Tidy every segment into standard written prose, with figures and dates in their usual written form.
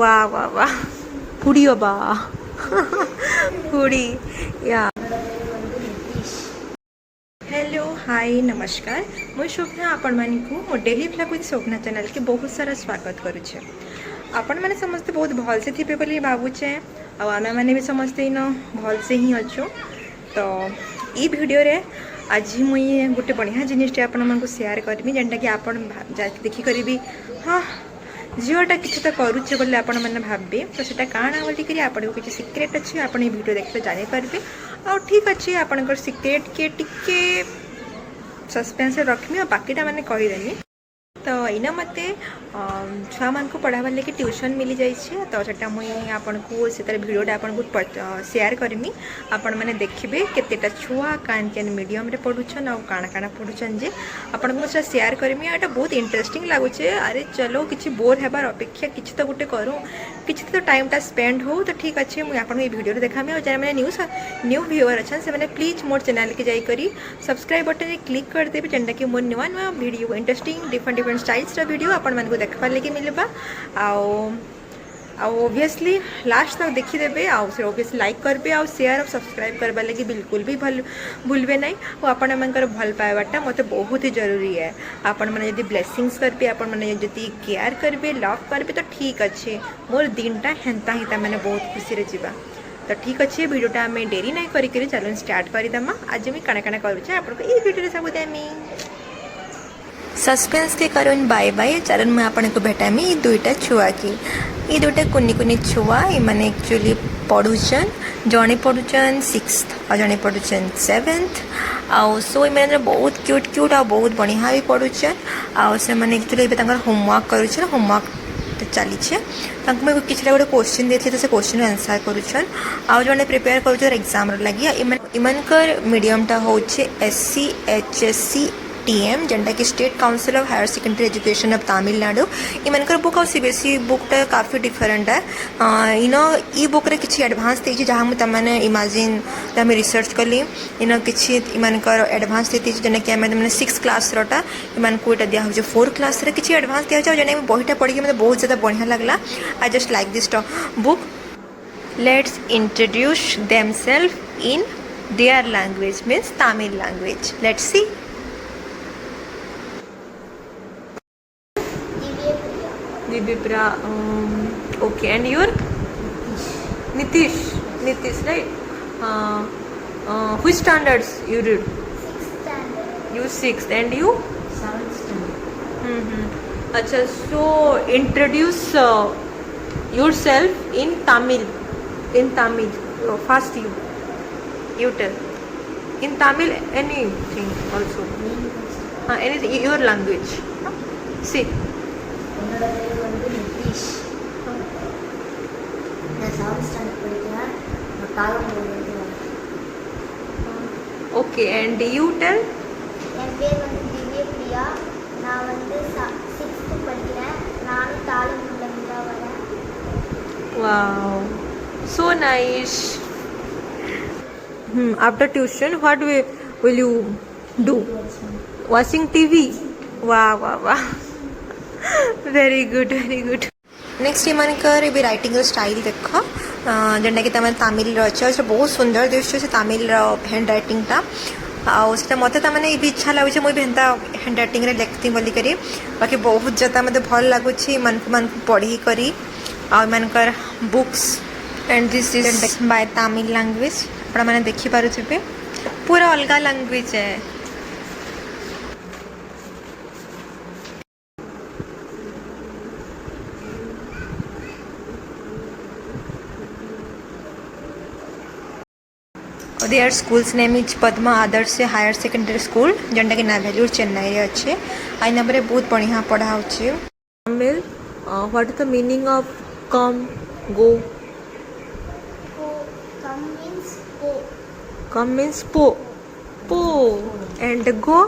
વાહ વાહ વાહ ಹುಡಿಯೋ ಬಾ ಹುಡಿ ಯಾ हेलो हाय नमस्कार मुझे स्वप्ना आपण मानकु मो daily vlog with Swapna channel के बहुत सारा स्वागत करुचे। आपण मैंने समस्ते बहुत भल से थे बोली भावुचे आम मैंने भी समस्ते इन भल से ही अच्छु। तो ये वीडियो रे आज मुई गोटे बढ़िया जिनटे आपको शेयर करमी जेनटा कि आप देखिक हाँ झीटा किसी तो करुचे बोले आपण मैंने भावे तो सीटा काण बोलिक आपको किसी सिक्रेट अच्छे आप वीडियो देखते जानीपारे आ ठीक अच्छे आपंकर सिक्रेट के टिके सस्पेंस रखमी और बाकीटा मैंने कहीदेमी। तो इना मत छुआ मान को पढ़ाबार लगे ट्यूशन मिली जाइए तो सेटा मुई आपन को से भिडियोटा आपको शेयर करमी आपण मैंने देखिए केतेटा छुआ कान केन मीडियम रे पढ़ुछन आ काना काना पढ़ुछन जे आपन को शेयर करमी। एटा बहुत इंटरेस्टिंग लागुचे। अरे चलो किसी बोर हेबार अपेक्षा किसी तो गोटे करूँ किसी तो टाइमटा स्पेंड हो तो ठीक अच्छे मुझे आपको ये वीडियो देखामी। और जहाँ मैंने न्यू व्यूअर अच्छा से मैंने प्लीज मोर चैनल के जाकर सब्सक्राइब बटन क्लिक करदेवे जेनटा कि मोर नुआ नुआ video interesting different different styles video आपण मानक देखबार लगे मिलवा ओबियसली लास्ट तक देखीदेवे ओबियसली लाइक करबे आ शेयर और सब्सक्राइब करबा लगे बिल्कुल भी भूलबे नहीं। और आपण मानकर भल पाइबाटा मत बहुत ही जरूरी है। आपण मैंने यदि ब्लेसिंग्स करबे आपण मैंने यदि केयर करबे लव करबे तो ठीक अच्छे मोर दिनटा हेन्ता ही मैंने बहुत खुशी रे जीवा। तो ठीक अच्छे वीडियोटा आम डेरी नहीं करी चलो स्टार्ट करदमा। आज मुझे काना काना करुचे आपको ये वीडियो सब देमी सस्पेंस के करुन बाय बाय चलन मैं आपन को भेटामी ये दुईटा छुआ की ये दुईटा कुनी कुनी छुआ मैंने एक्चुअली पढ़ुचन जड़े पढ़ुचन 6th और जड़े पढ़ुचन 7th आउ सो मैंने बहुत क्यूट क्यूट आ बहुत बढ़िया भी पढ़ुचन आउ से मैंने एक्चुअली होमवर्क करुचन होमवर्क चली मुझे किसी गोटे क्वेश्चन देते तो से क्वेश्चन आंसर करुचन आउ जड़े प्रिपेयर कर एग्जाम लगे इमनकर मीडियमटा हूँ SC HSC TM जेनटा कि state council of higher secondary education of Tamil Nadu इमनकर बुक और CBSE बुकटा काफ़ी डिफरेंट है। इन ई बुक रे किसी एडवांस देती जहाँ मुझे तमने इमेजिन तमें रिसर्च कली इन किसी इमनकर एडवांस देती जेना कि मैंने 6th क्लास रोटा इमान को इटा दिया हो 4th क्लास रे किसी एडवांस दिया जाए जेना बहीटा पढ़ी मतलब बहुत ज़्यादा बढ़िया लगला। I just like this book. Let's introduce themselves in their language means Tamil language. Let's see. Divya, okay, and your Nitish, right? Which standards you read? 6th standard. You 6th, and you? 7th standard. Acha, so introduce yourself in Tamil. First you tell. In Tamil, anything also. Anything, your language. See. என்னோட பேர் வந்து நிதிஷ். நான் 7th standard படிக்கிறேன். நான் காலம்பூர்லேருந்து வரேன். Okay and you tell. என் பேர் வந்து திவ்யபிரியா. நான் வந்து 6th படிக்கிறேன். நானும் தாளம்பூர்லேருந்து தான் வரேன். Wow so nice. After tuition what will you do? Watching TV. Wow. Very good next इमानकर भी राइटिंग स्टाइल देख जेनटा कि तमें तमिल अच्छे बहुत सुंदर दिशे से तमिल हैंड रईटिंगटा आटा मत मैंने ये भी इच्छा लगुच मुझे हेन्ता हैंड रईटिंग लिखती बोलिक बाकी बहुत ज़्यादा मत भल लगुच मन पढ़ी करी आकर books and this is by Tamil language आप मैंने देखिपे पूरा अलग लैंग्वेज है। their school's name is Padma Adarsh Higher Secondary School जेनटा कि नाभेलूर चेन्नई रे अच्छे आई नंबर बहुत बढ़िया पढ़ा होचे। Tamil what is the meaning of come go? Come means po and go?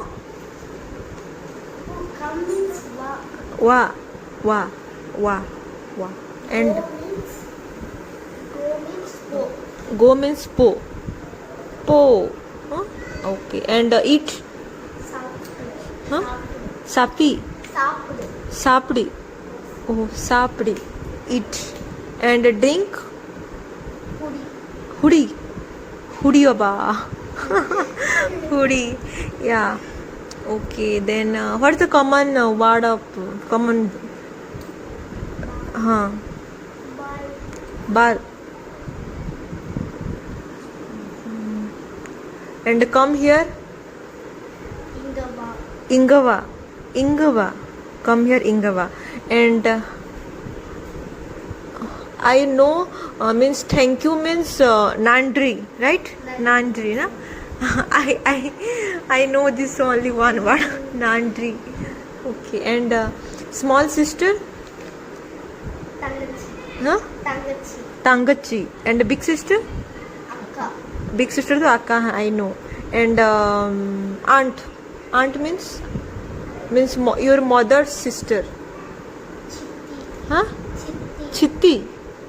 Come means wa and go means po okay and eat sapdi sapdi oh sapdi eat and drink पूरी हुडी हुडी बाबा हुडी या okay then what is the common word of common हाँ बाल बार and come here इंगवा Ingava, Ingava, come here, Ingava, and I know means thank you means Nandri, right? Nandri, na? I know this only one word, Nandri. Okay, and small sister, तंगची huh? तंगची Tangachi, and big sister, अक्का big sister to Akka, I know, and aunt. Aunt means your mother's sister, चित्ती huh? चित्ती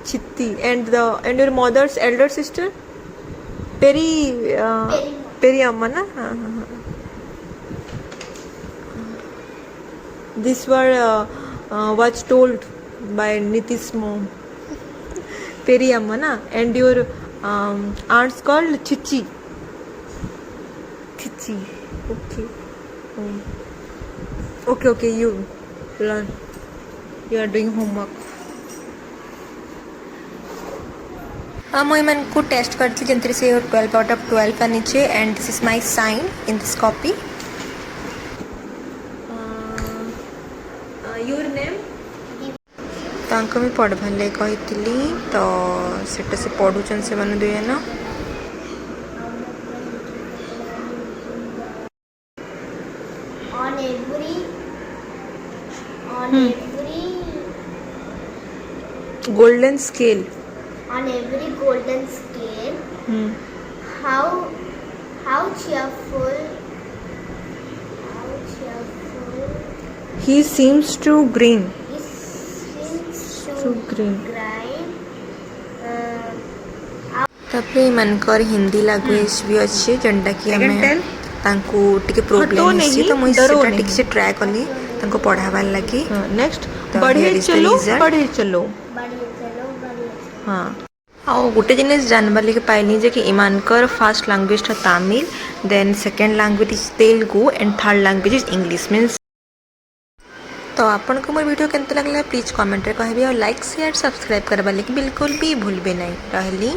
Chitti, and your mother's elder sister, Periamma. Periamma, na? This word was told by Niti's mom. Periamma, na? And your aunt's called Chichi. Chichi, okay. Okay, you learn. You are doing homework. ମୁଁ ଏମାନଙ୍କୁ test କରିଥିଲି ଯେମିତିରେ ସେ 12 out of 12 ଆଣିଛେ and this is my sign in this copy. Your name? ତାଙ୍କୁ ମୁଁ ପଢ଼ବାର୍ ଲାଗି କହିଥିଲି ତ ସେଟା ସେ ପଢ଼ୁଛନ୍ ସେମାନେ ଦୁଇ ଜଣ. on every Golden scale. on every golden scale how cheerful He seems to green. is seems To to green. grind ତାପରେ ଏମାନଙ୍କର ହିନ୍ଦୀ ଲାଙ୍ଗୁଏଜ ବି ଅଛି ଯେନ୍ଟାକି ଆମେ ତାଙ୍କୁ ଟିକେ ପ୍ରୋବ୍ଲେମ୍ ହେଇଛି ତ ମୁଁ ସେଟା ଟିକେ ସେ ଟ୍ରାଏ କଲି ତାଙ୍କୁ ପଢ଼ାବାର୍ ଲାଗି. नेक्स्ट तो बढ़े here is the चलो result. बढ़े चलो badi chalo हाँ ଆଉ ଗୋଟେ ଜିନିଷ ଜାଣିବାର୍ ଲାଗି ପାଇଲି ଯେ କି ଏମାନଙ୍କର ଫାର୍ଷ୍ଟ ଲାଙ୍ଗୁଏଜଟା Tamil then second language is Telugu and third language is English means. तो ଆପଣଙ୍କୁ ମୋର ଭିଡ଼ିଓ କେମିତି ଲାଗିଲା ପ୍ଲିଜ୍ କମେଣ୍ଟରେ କହିବେ ଆଉ ଲାଇକ୍ ସେୟାର ସବସ୍କ୍ରାଇବ୍ କରବାର୍ ଲାଗି ବିଲକୁଲ ବି ଭୁଲବେ ନାହିଁ. ରହିଲି.